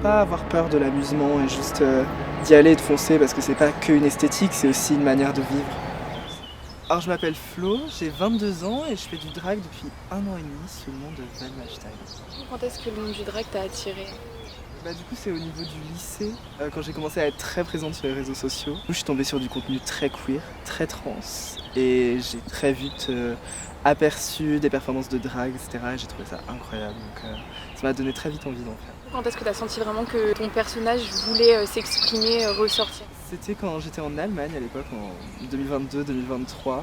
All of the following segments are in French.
pas avoir peur de l'amusement et juste d'y aller et de foncer parce que c'est pas qu'une esthétique, c'est aussi une manière de vivre. Alors je m'appelle Flo, j'ai 22 ans et je fais du drag depuis 1 an et demi sous le nom de Velma Stein. Quand est-ce que le monde du drag t'a attiré? Du coup c'est au niveau du lycée, quand j'ai commencé à être très présente sur les réseaux sociaux. Je suis tombée sur du contenu très queer, très trans et j'ai très vite aperçu des performances de drag, etc. Et j'ai trouvé ça incroyable, donc ça m'a donné très vite envie d'en faire. Quand est-ce que t'as senti vraiment que ton personnage voulait s'exprimer, ressortir? C'était quand j'étais en Allemagne à l'époque, en 2022-2023,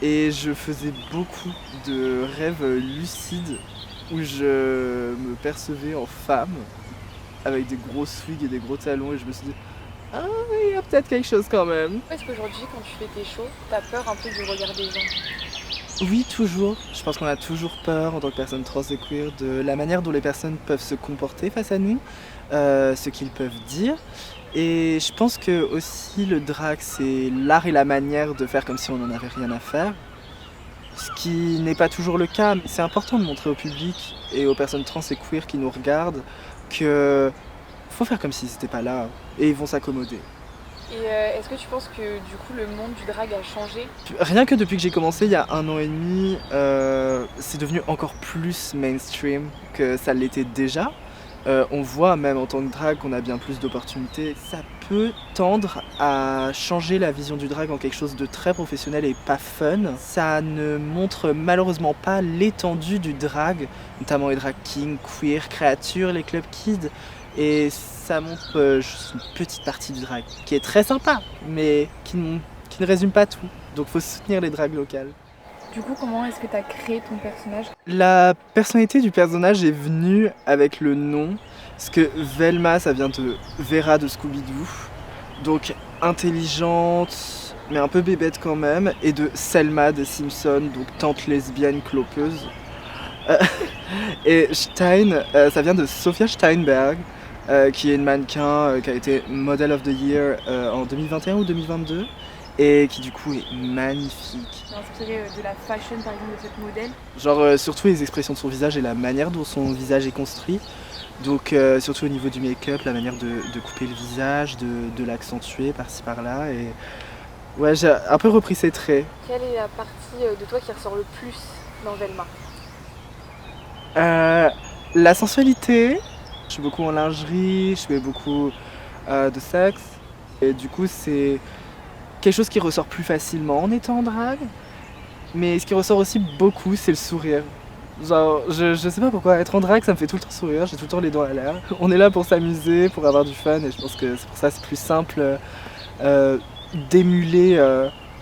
et je faisais beaucoup de rêves lucides où je me percevais en femme, avec des gros swigs et des gros talons, et je me suis dit « Ah, il y a peut-être quelque chose quand même !» Est-ce qu'aujourd'hui, quand tu fais tes shows, t'as peur un peu du regard des gens? Oui, toujours. Je pense qu'on a toujours peur en tant que personne trans et queer de la manière dont les personnes peuvent se comporter face à nous, ce qu'ils peuvent dire. Et je pense que aussi le drag, c'est l'art et la manière de faire comme si on n'en avait rien à faire. Ce qui n'est pas toujours le cas, mais c'est important de montrer au public et aux personnes trans et queer qui nous regardent que faut faire comme s'ils n'étaient pas là et ils vont s'accommoder. Et est-ce que tu penses que du coup le monde du drag a changé? Rien que depuis que j'ai commencé il y a 1 an et demi, c'est devenu encore plus mainstream que ça l'était déjà. On voit même en tant que drag qu'on a bien plus d'opportunités. Ça peut tendre à changer la vision du drag en quelque chose de très professionnel et pas fun. Ça ne montre malheureusement pas l'étendue du drag, notamment les drag kings, queer, créatures, les club kids. Et ça montre juste une petite partie du drag, qui est très sympa, mais qui ne résume pas tout. Donc faut soutenir les drags locales. Du coup, comment est-ce que t'as créé ton personnage? La personnalité du personnage est venue avec le nom, parce que Velma, ça vient de Vera de Scooby-Doo, donc intelligente, mais un peu bébête quand même, et de Selma des Simpsons, donc tante lesbienne clopeuse. Et Stein, ça vient de Sophia Steinberg, qui est une mannequin qui a été Model of the Year en 2021 ou 2022. Et qui du coup est magnifique. Tu es inspiré de la fashion par exemple de cette modèle? Genre surtout les expressions de son visage et la manière dont son visage est construit. Donc surtout au niveau du make-up, la manière de couper le visage, de l'accentuer par-ci par-là. Et ouais, j'ai un peu repris ses traits. Quelle est la partie de toi qui ressort le plus dans Velma? La sensualité. Je suis beaucoup en lingerie, je fais beaucoup de sexe. Et du coup c'est quelque chose qui ressort plus facilement en étant en drague, mais ce qui ressort aussi beaucoup, c'est le sourire. Genre, je sais pas pourquoi, être en drague, ça me fait tout le temps sourire, j'ai tout le temps les dents à l'air. On est là pour s'amuser, pour avoir du fun, et je pense que c'est pour ça que c'est plus simple d'émuler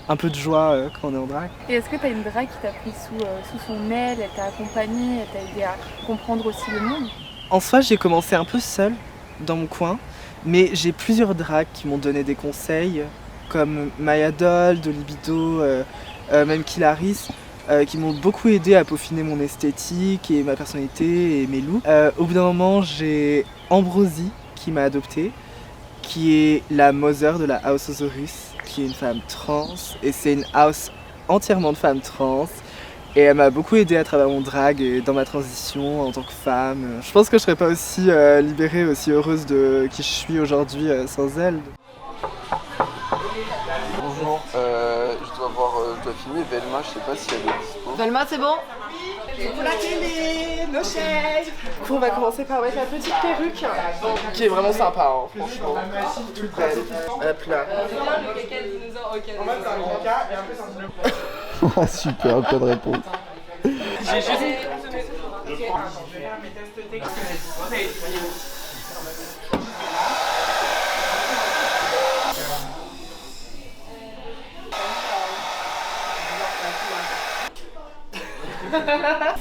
un peu de joie quand on est en drague. Et est-ce que t'as une drague qui t'a pris sous son aile, elle t'a accompagnée, elle t'a aidé à comprendre aussi le monde? En soi, j'ai commencé un peu seule, dans mon coin, mais j'ai plusieurs dragues qui m'ont donné des conseils, comme Maya Doll, de Libido, même Kilaris, qui m'ont beaucoup aidé à peaufiner mon esthétique et ma personnalité et mes looks. Au bout d'un moment, j'ai Ambrosie qui m'a adoptée, qui est la mother de la House Osiris, qui est une femme trans, et c'est une house entièrement de femmes trans. Et elle m'a beaucoup aidé à travers mon drag et dans ma transition en tant que femme. Je pense que je serais pas aussi libérée, aussi heureuse de qui je suis aujourd'hui sans elle. Bonjour, je dois filmer Velma, je sais pas si elle est dispo. Velma, c'est bon? Pour la télé, no shade. On va commencer par mettre la petite perruque, qui est vraiment sympa, hein, franchement. Toute belle. Hop là. Ah super, pas de réponse. J'ai juste...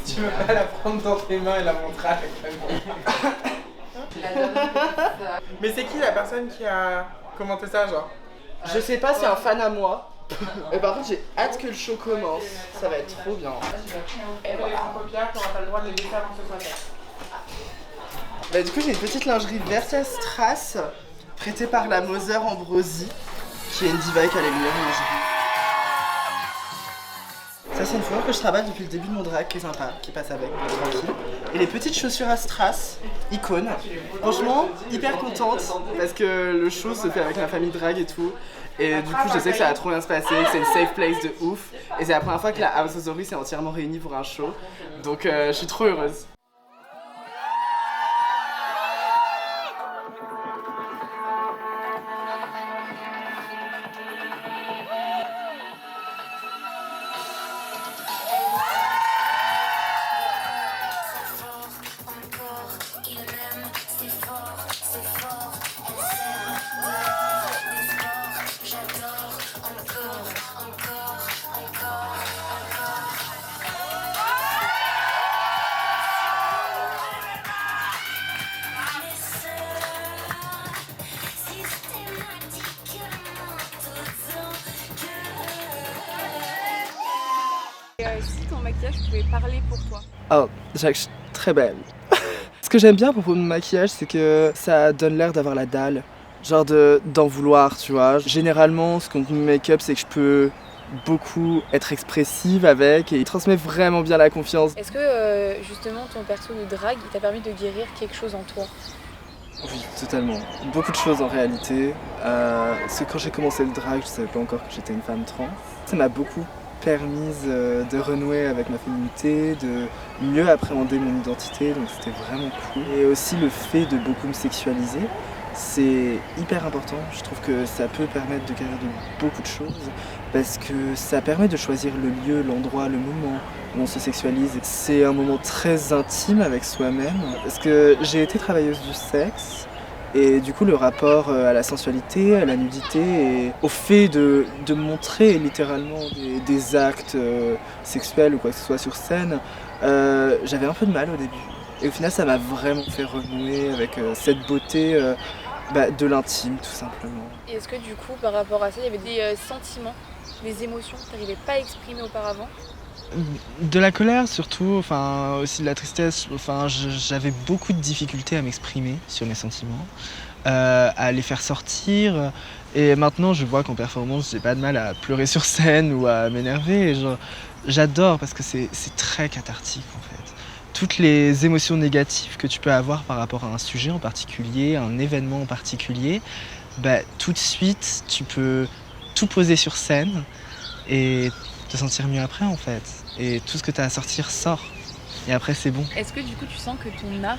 Tu veux pas la prendre dans tes mains et la montrer à la caméra? Mais c'est qui la personne qui a commenté ça, genre? Je sais pas, c'est un fan à moi. Et par contre, j'ai hâte que le show commence. Ça va être trop bien. Et voilà. En copieur, t'auras pas le droit de le laisser avant que ce soit fait. Du coup, j'ai une petite lingerie Versace Strass, prêtée par la Mother Ambrosie, qui est une diva qui a les meilleures lingeries. Ça façon de voir que je travaille depuis le début de mon drag, qui est sympa, qui passe avec, tranquille. Et les petites chaussures à strass, icône. Franchement, hyper contente parce que le show se fait avec ma famille drag et tout. Et du coup, je sais que ça va trop bien se passer, que c'est une safe place de ouf. Et c'est la première fois que la House of Zori s'est entièrement réunie pour un show. Donc je suis trop heureuse. Si ton maquillage pouvait parler pour toi? Oh, Jacques, je suis très belle. Ce que j'aime bien à propos de mon maquillage, c'est que ça donne l'air d'avoir la dalle. Genre d'en vouloir, tu vois. Généralement, ce qu'on me make-up, c'est que je peux beaucoup être expressive avec et il transmet vraiment bien la confiance. Est-ce que justement ton perso de drague, il t'a permis de guérir quelque chose en toi? Oui, totalement. Beaucoup de choses en réalité. Parce que quand j'ai commencé le drag, je savais pas encore que j'étais une femme trans. Ça m'a beaucoup permise de renouer avec ma féminité, de mieux appréhender mon identité, donc c'était vraiment cool. Et aussi le fait de beaucoup me sexualiser, c'est hyper important. Je trouve que ça peut permettre de guérir de beaucoup de choses, parce que ça permet de choisir le lieu, l'endroit, le moment où on se sexualise. C'est un moment très intime avec soi-même, parce que j'ai été travailleuse du sexe, et du coup le rapport à la sensualité, à la nudité et au fait de montrer littéralement des actes sexuels ou quoi que ce soit sur scène, j'avais un peu de mal au début. Et au final ça m'a vraiment fait renouer avec cette beauté de l'intime tout simplement. Et est-ce que du coup par rapport à ça, il y avait des sentiments, des émotions que tu n'arrivais pas à exprimer auparavant? De la colère surtout, enfin aussi de la tristesse. Enfin, j'avais beaucoup de difficultés à m'exprimer sur mes sentiments, à les faire sortir. Et maintenant, je vois qu'en performance, j'ai pas de mal à pleurer sur scène ou à m'énerver. Et j'adore parce que c'est très cathartique en fait. Toutes les émotions négatives que tu peux avoir par rapport à un sujet en particulier, un événement en particulier, tout de suite, tu peux tout poser sur scène et te sentir mieux après en fait. Et tout ce que tu as à sortir sort. Et après c'est bon. Est-ce que du coup tu sens que ton art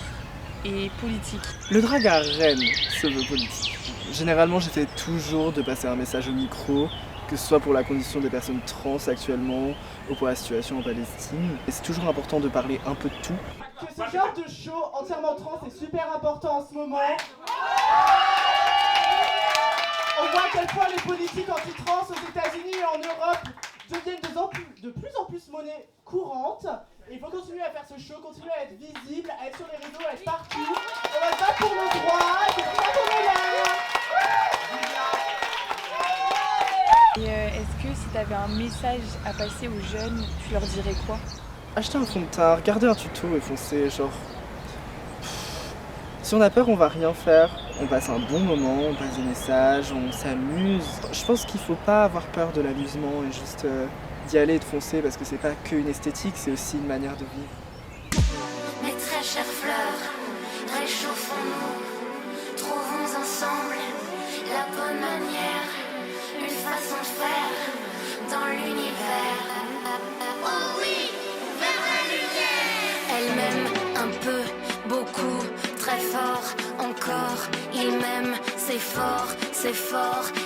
est politique? Le drag à Rennes se veut politique. Généralement j'essaie toujours de passer un message au micro, que ce soit pour la condition des personnes trans actuellement ou pour la situation en Palestine. Et c'est toujours important de parler un peu de tout. Que ce genre de show entièrement trans est super important en ce moment. On voit à quel point les politiques anti-trans aux États-Unis et en Europe deviennent de plus en plus monnaie courante. Et il faut continuer à faire ce show, continuer à être visible, à être sur les réseaux, à être partout. On va se battre pour nos droits, c'est pour ça qu'on est là. Et est-ce que si tu avais un message à passer aux jeunes, tu leur dirais quoi? Achetez un fond de teint, regardez un tuto et foncez, genre... Si on a peur, on va rien faire. On passe un bon moment, on passe des messages, on s'amuse. Je pense qu'il faut pas avoir peur de l'amusement et juste d'y aller et de foncer parce que c'est pas qu'une esthétique, c'est aussi une manière de vivre. Mes très chères fleurs, réchauffons-nous, trouvons ensemble la bonne manière, une façon de faire dans l'univers. Oh oui, vers la lumière. Elle m'aime un peu, beaucoup, très fort, encore. Il m'aime, c'est fort,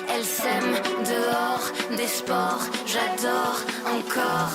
elle s'aime dehors des sports. J'adore encore.